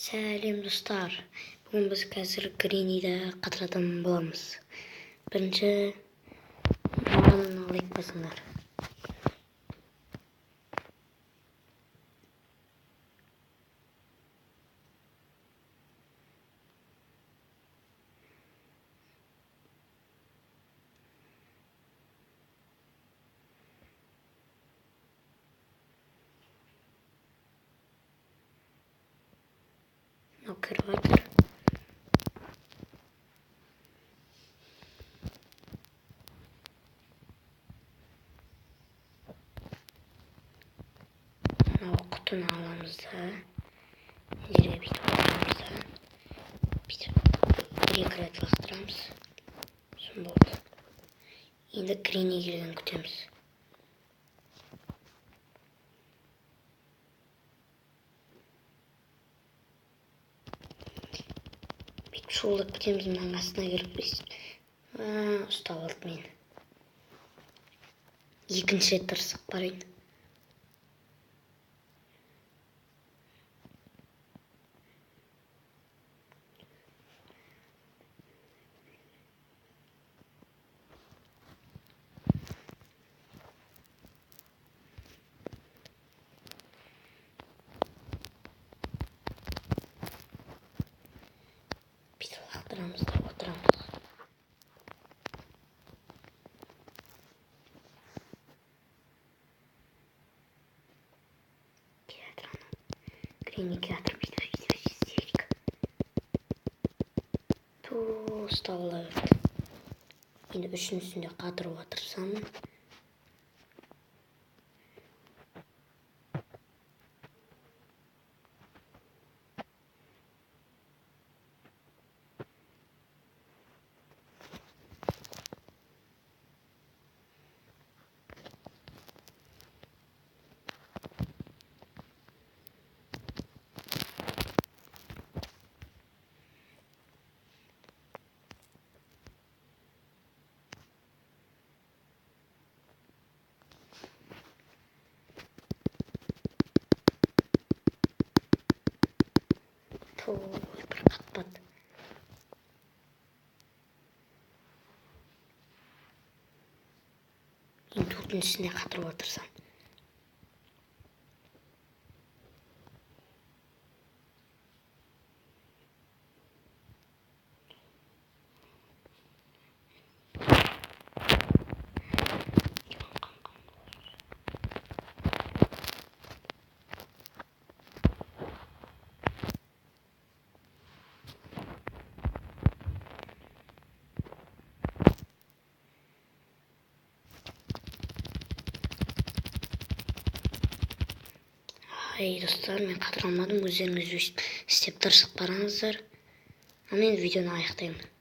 Сәлем достар. Бүгін біз қазір Гринниді қатыратын боламыз. Бірінші маған лайк басыңдар. Мынау кіріп жатыр. Мынау құтыны аламыз да жерге бүйтіп отырамыз да бүйтіп бір-екі рет лақтырамыз. Сосын болды. Енді Гринни келгенін күтеміз. Шуылдап кетеміз, мынаның астына кіріп ұстап алды мені. Екінші рет тырысып барайын. Лақтырамыз да отырамыз. Келатыр ана. Гринни келатыр, бүйтіп істейік. Ұстап ала берді. Енді үшіншісінде қатыруға тырысамын. Бір қатпады. Енді төртіншісіне қатыруға тырысамын. Достар, мен қатыра алмадым. Өздеріңіз істеп тырысып қараңыздар. Мен видеоны аяқтаймын.